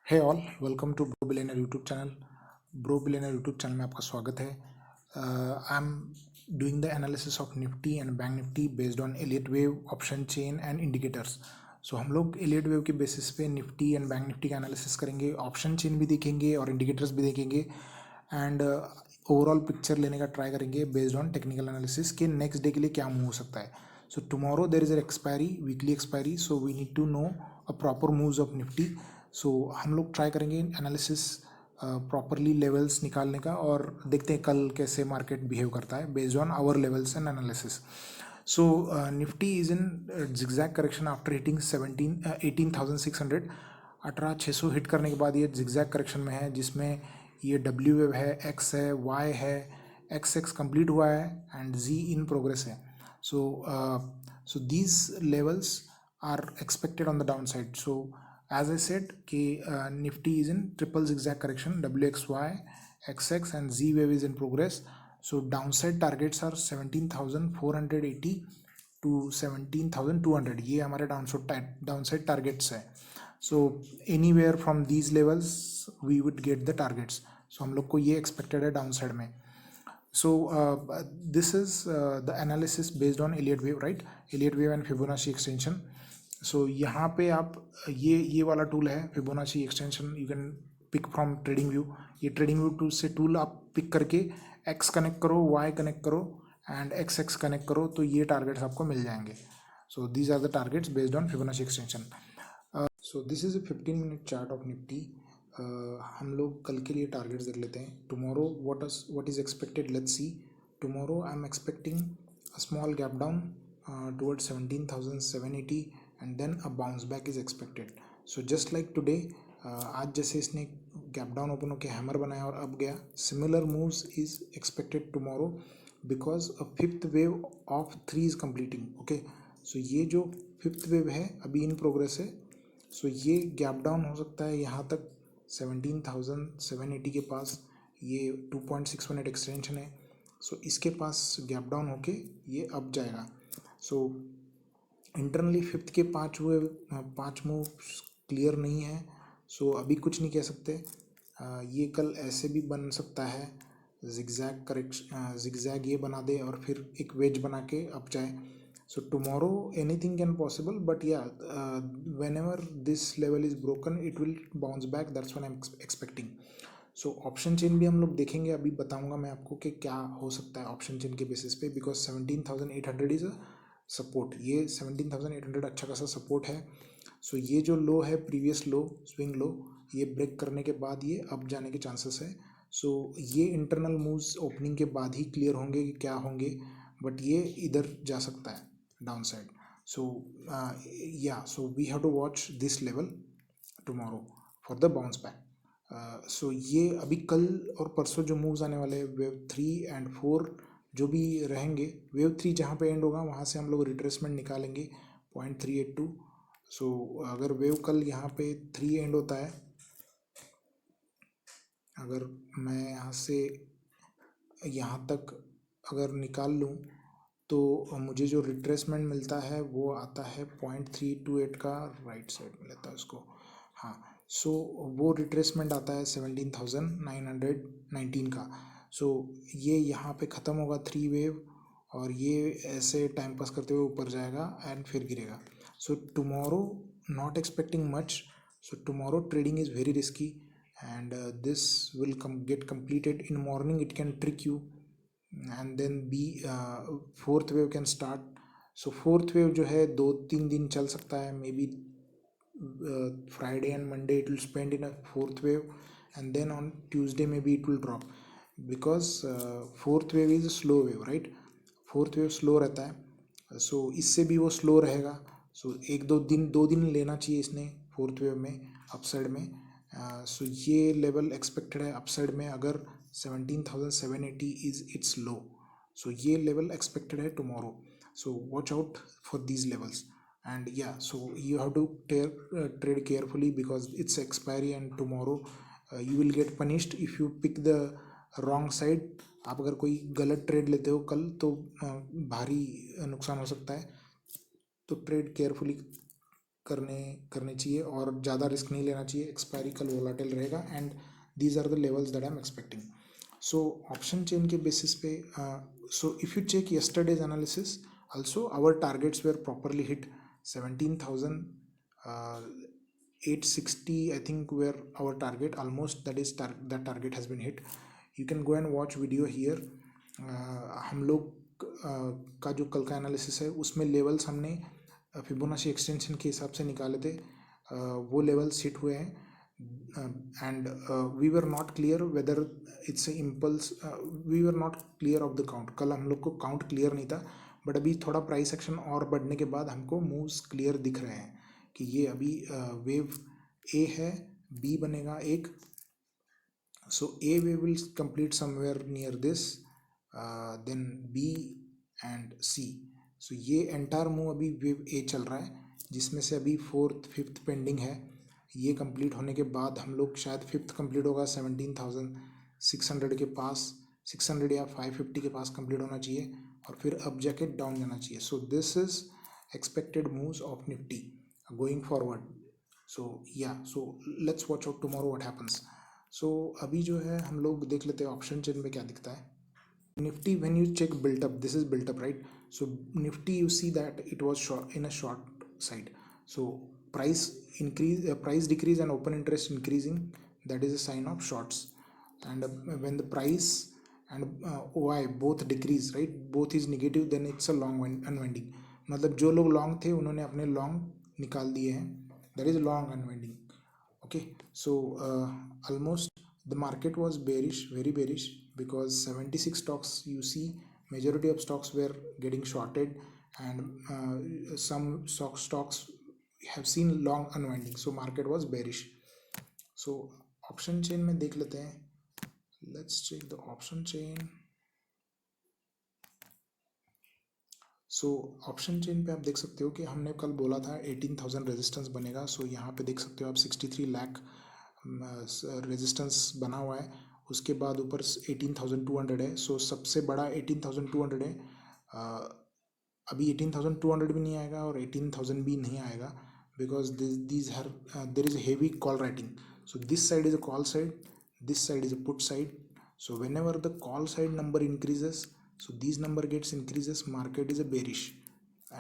Hey all, welcome to bro billionaire YouTube channel. Bro billionaire YouTube channel में आपका स्वागत है। I am doing the analysis of Nifty and bank Nifty based on Elliott wave option chain and indicators. So हम लोग Elliott wave के basis पे Nifty and bank Nifty का analysis करेंगे, ऑप्शन चेन भी देखेंगे और इंडिकेटर्स भी देखेंगे एंड ओवरऑल पिक्चर लेने का ट्राई करेंगे बेस्ड ऑन टेक्निकल एनालिसिस कि नेक्स्ट डे के लिए क्या मूव हो सकता है। So tomorrow there is a expiry, weekly expiry, so we need to know a proper moves of Nifty. So हम लोग ट्राई करेंगे एनालिसिस प्रॉपरली लेवल्स निकालने का और देखते हैं कल कैसे मार्केट बिहेव करता है based on our levels and analysis. So Nifty is in zigzag correction after hitting 18,600। 18,600 hit करने के बाद ये जिगजैग करेक्शन में है, जिसमें ये डब्ल्यू वेव है, एक्स है, वाई है, एक्स कंप्लीट हुआ है एंड जी इन प्रोग्रेस है। So these levels are expected on the down side. So as I said कि Nifty is in triple zigzag correction, WXY, XX and Z wave is in progress. So downside targets are 17,480 to 17,200. ये हमारे downside targets है. So anywhere from these levels we would get the targets. So हम लोग को ये expected है downside में. So this is the analysis based on Elliott wave, right? Elliott wave and Fibonacci extension. सो यहाँ पे आप ये वाला टूल है Fibonacci extension, you can pick from trading view. ये ट्रेडिंग व्यू टूल से टूल आप पिक करके एक्स कनेक्ट करो, वाई कनेक्ट करो एंड एक्स कनेक्ट करो, तो ये टारगेट्स आपको मिल जाएंगे। So these are the targets based on Fibonacci extension. So this is a 15 minute chart of Nifty. हम लोग कल के लिए टारगेट्स देख लेते हैं। Tomorrow what is expected, let's C. Tomorrow I am expecting a small gap down towards 17,780 and then a bounce back is expected. So just like today, आज जैसे इसने गैप डाउन ओपन होकर हैमर बनाया और अब गया, similar moves is expected tomorrow because a fifth wave of 3 is completing. Okay, so ये जो फिफ्थ वेव है अभी इन प्रोग्रेस है। सो ये गैप डाउन हो सकता है यहाँ तक 17,780 के पास। ये 2.618 एक्सटेंशन है। सो इसके पास गैप डाउन होके ये अब जाएगा। सो इंटरनली फिफ्थ के 5 मूव क्लियर नहीं है। सो अभी कुछ नहीं कह सकते। ये कल ऐसे भी बन सकता है, जिगजैग ये बना दे और फिर एक वेज बना के अब जाए। So tomorrow anything can possible, but yeah whenever this level is broken it will bounce back, that's what I am expecting. So option chain भी हम लोग देखेंगे, अभी बताऊंगा मैं आपको कि क्या हो सकता है ऑप्शन चेन के बेसिस पे, बिकॉज 17,800 इज अ सपोर्ट। ये 17,800 अच्छा खासा सपोर्ट है। सो ये जो लो है, प्रीवियस लो, स्विंग लो, ये ब्रेक करने के बाद ये अप जाने के चांसेस है। सो ये इंटरनल मूव्स ओपनिंग के बाद ही क्लियर होंगे कि क्या होंगे, बट ये इधर जा सकता है down side. So so we have to watch this level tomorrow for the bounce back. So ये अभी कल और परसों जो मूव्स आने वाले हैं, वेव 3 एंड 4 जो भी रहेंगे, वेव 3 जहाँ पे एंड होगा वहाँ से हम लोग रिट्रेसमेंट निकालेंगे 0.382। सो अगर वेव कल यहाँ पे 3 एंड होता है, अगर मैं यहाँ से यहाँ तक अगर निकाल लूँ तो मुझे जो रिट्रेसमेंट मिलता है वो आता है 0.328 का, राइट साइड में लेता है उसको, हाँ। सो वो रिट्रेसमेंट आता है 17,919 का। सो ये यहाँ पे ख़त्म होगा 3 वेव और ये ऐसे टाइम पास करते हुए ऊपर जाएगा एंड फिर गिरेगा। So tomorrow not expecting much. So tomorrow trading is very risky and this will get completed in morning. It can trick you and then fourth wave can start. So fourth wave जो है 2-3 दिन चल सकता है, may be Friday and Monday it will spend in a fourth wave and then on Tuesday maybe it will drop because fourth wave is a slow wave, right? Fourth wave slow रहता है। सो इससे भी वो slow रहेगा। सो 2 दिन लेना चाहिए इसने फोर्थ वेव में अपसाइड में। सो ये लेवल एक्सपेक्टेड है अपसाइड में अगर 17,780 इज इट्स लो। सो ये लेवल एक्सपेक्टेड है tomorrow. So watch out for these levels and yeah, so you have to trade carefully because it's expiry and tomorrow you will get punished if you pick the wrong side. आप अगर कोई गलत trade लेते हो कल तो भारी नुकसान हो सकता है, तो ट्रेड केयरफुली करने चाहिए और ज़्यादा रिस्क नहीं लेना चाहिए. एक्सपायरी कल वोलाटाइल रहेगा and these are the levels that I am expecting. So option chain के बेसिस पे so if you check yesterday's analysis also our targets were properly hit. 17,860 I think were our target, almost. That is that target has been hit. You can go and watch video here. हम लोग का जो कल का analysis है उसमें levels हमने Fibonacci extension के हिसाब से निकाले थे. वो लेवल्स हिट हुए हैं and we were not clear whether it's a impulse. We were not clear of the count. कल हम लोग को काउंट क्लियर नहीं था, बट अभी थोड़ा प्राइस एक्शन और बढ़ने के बाद हमको मूव्स क्लियर दिख रहे हैं कि ये अभी वेव ए है, बी बनेगा एक. So A wave will complete somewhere near this, then B and C. So ये एंटायर मूव अभी वेव ए चल रहा है जिसमें से अभी 4th 5th पेंडिंग है. ये कंप्लीट होने के बाद हम लोग शायद 5th कंप्लीट होगा 17,600 के पास, 600 या 550 के पास कंप्लीट होना चाहिए और फिर अब जाके डाउन जाना चाहिए. So this is expected moves of Nifty going forward. So yeah so let's watch out tomorrow what happens. So अभी जो है हम लोग देख लेते हैं ऑप्शन चेन में क्या दिखता है. Nifty when you check built up, this is built up right. So Nifty you see that it was in a short side. So price increase, price decrease and open interest increasing, that is a sign of shorts. And when the price and OI both decrease, right, both is negative, then it's a long unwinding. मतलब जो लोग long थे उन्होंने अपने long निकाल दिए हैं, that is long unwinding. Okay, so almost the market was bearish, very bearish, because 76 stocks, you see majority of stocks were getting shorted and some stocks have seen long unwinding, so market was bearish. So option chain में देख लेते हैं. Let's check the option chain. So option chain पे आप देख सकते हो कि हमने कल बोला था 18,000 रेजिस्टेंस बनेगा. सो यहाँ पे देख सकते हो आप 63 लाख रेजिस्टेंस बना हुआ है. उसके बाद ऊपर 18,200 है. सो सबसे बड़ा 18,200 है. अभी 18,200 भी नहीं आएगा और 18,000 भी नहीं आएगा, because these are there is a heavy call writing. So this side is a call side, this side is a put side. So whenever the call side number increases, so this number gets increases, market is a bearish.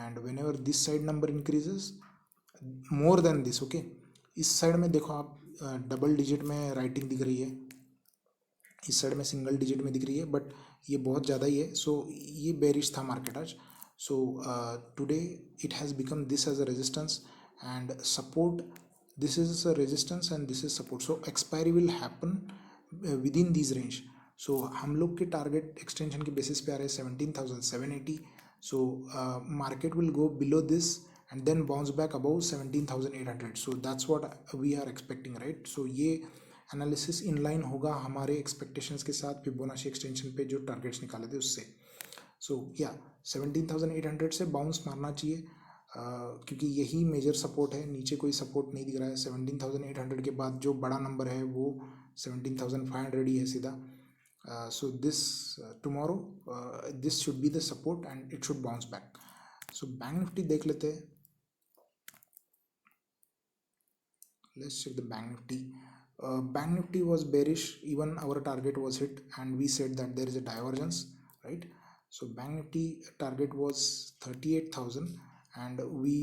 And whenever this side number increases more than this, okay, इस side में देखो आप double digit में writing दिख रही है, इस side में सिंगल डिजिट में दिख रही है, बट ये बहुत ज़्यादा ही है. सो ये बेरिश था मार्केट आज. So today it has become this as a resistance and support. This is a resistance and this is support. So expiry will happen within these range. So हम लोग के टारगेट एक्सटेंशन के basis पे आ रहे हैं 17,780. So market will go below this and then bounce back above 17,800. So that's what we are expecting, right? So ये analysis in line होगा हमारे एक्सपेक्टेशंस के साथ फिबोनाची एक्सटेंशन पे जो टारगेट्स निकाले थे उससे. सो या 17,800 से बाउंस मारना चाहिए क्योंकि यही मेजर सपोर्ट है. नीचे कोई सपोर्ट नहीं दिख रहा है. 17,800 के बाद जो बड़ा नंबर है वो 17,500 ही है सीधा. So this tomorrow this should be the support and it should bounce back. So bank Nifty देख लेते हैं. Let's check the bank Nifty. Bank Nifty was bearish, even our target was hit and we said that there is a divergence, right. So bank Nifty target was 38,000 and we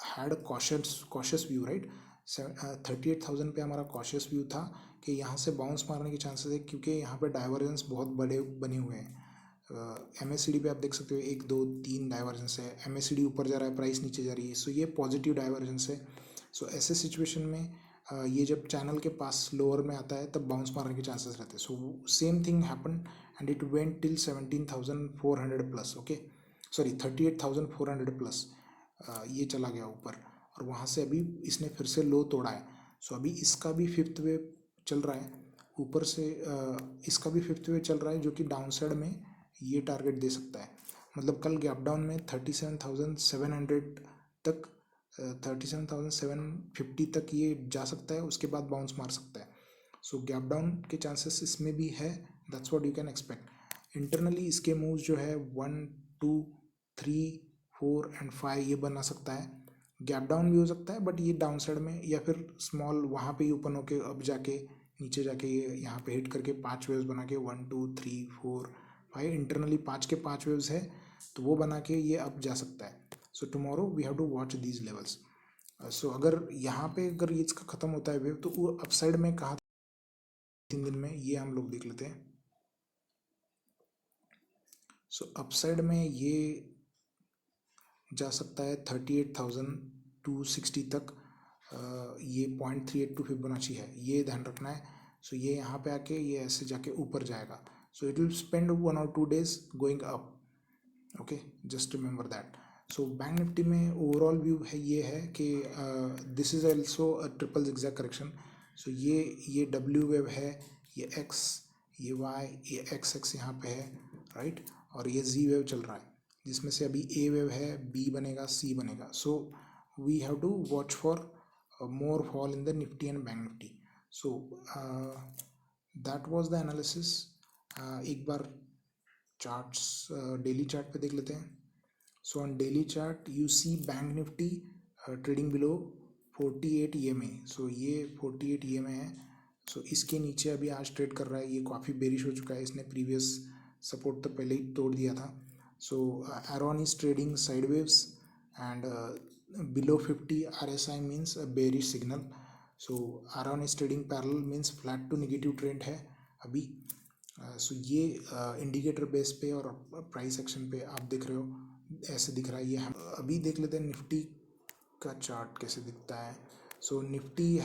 had a cautious view, right. 38,000 पे हमारा cautious view था कि यहाँ से bounce मारने के chances है क्योंकि यहाँ पे डाइवर्जेंस बहुत बड़े बने हुए हैं. MACD पे आप देख सकते हो 1 2 3 डाइवर्जेंस है. MACD ऊपर जा रहा है, प्राइस नीचे जा रही है. सो ये पॉजिटिव डाइवर्जेंस है. सो ऐसे सिचुएशन में ये जब चैनल के पास लोअर में आता है तब बाउंस मारने के चांसेस रहते हैं. So same thing happen and it went till 17,400 plus. Okay, sorry 38,400 plus ये चला गया ऊपर और वहाँ से अभी इसने फिर से लो तोड़ा है. सो अभी इसका भी 5th वेव चल रहा है ऊपर से. इसका भी 5th वेव चल रहा है जो कि डाउन साइड में ये टारगेट दे सकता है. मतलब कल गैप डाउन में 37,700 तक 37,750 तक ये जा सकता है. उसके बाद बाउंस मार सकता है. सो गैप डाउन के चांसेस इसमें भी है. That's what you can expect. Internally इसके मूव्स जो है 1 2 3 4 and 5 ये बना सकता है, गैप डाउन भी हो सकता है बट ये डाउन साइड में, या फिर स्मॉल वहाँ पे ही ओपन होके अब जाके नीचे जाके ये यहाँ पे हिट करके 5 वेव्स बना के 1 2 3 4 5 इंटरनली 5 के 5 वेव्स है तो वो बना के ये अब जा सकता है. So tomorrow we have to watch these levels. So अगर यहाँ पे अगर ये इसका खत्म होता है वेव तो वो अपसाइड में कहाँ 3 दिन में ये हम लोग देख लेते हैं. सो अपसाइड में ये जा सकता है 38,260 तक. ये 0.38 फिबोनाची है, ये ध्यान रखना है. सो ये यहाँ पे आके ये ऐसे जाके ऊपर जाएगा. So it will spend 1 or 2 days going up. Okay, just remember that. So bank Nifty में ओवरऑल व्यू है ये है कि this is also a triple zigzag correction. So ये डब्ल्यू वेव है, ये एक्स, ये वाई, ये एक्स एक्स यहाँ पे है, राइट. और ये जी वेव चल रहा है जिसमें से अभी ए वेव है, बी बनेगा, सी बनेगा. So we have to watch for more fall in the Nifty and bank Nifty. So that was the analysis. एक बार चार्ट्स डेली चार्ट पे देख लेते हैं. So on daily chart you see bank Nifty trading below 48 EMA. So ये 48 EMA है. सो इसके नीचे अभी आज ट्रेड कर रहा है. ये काफ़ी बेरिश हो चुका है, इसने प्रीवियस सपोर्ट तो पहले ही तोड़ दिया था. So Aron is trading sideways and below 50 RSI means a bearish signal. So Aron is trading parallel means flat to negative trend है अभी. So ये इंडिकेटर बेस पे और प्राइस एक्शन पे आप देख रहे हो ऐसे दिख रहा है. ये हम अभी देख लेते हैं निफ्टी का चार्ट कैसे दिखता है. So Nifty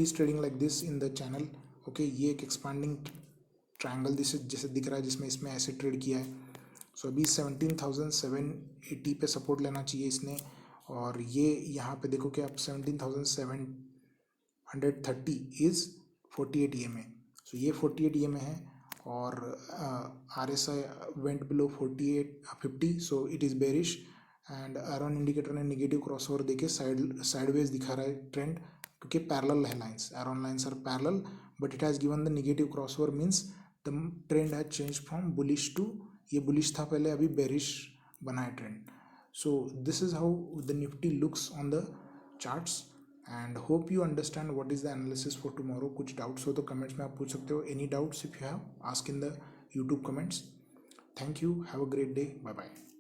is trading like this in the channel. Okay, ये एक एक्सपांडिंग ट्रायंगल जैसे दिख रहा है जिसमें इसमें ऐसे ट्रेड किया है. सो अभी 17,780 पे सपोर्ट लेना चाहिए इसने. और ये यहाँ पे देखो कि आप 17,730 इज 48 EMA. सो ये 48 EMA है और RSI went below 4850. So it is bearish and Aroon indicator ने नेगेटिव क्रॉसओवर देके साइडवेज दिखा रहा है ट्रेंड, क्योंकि पैरेलल है lines. Aroon lines are parallel but it has given the negative crossover means the trend has change from bullish to, ये bullish था पहले, अभी बेरिश बना है trend. So this is how the Nifty looks on the charts and hope you understand what is the analysis for tomorrow. कुछ doubts हो तो comments में आप पूछ सकते हो. Any doubts if you have ask in the YouTube comments. Thank you, have a great day, bye bye.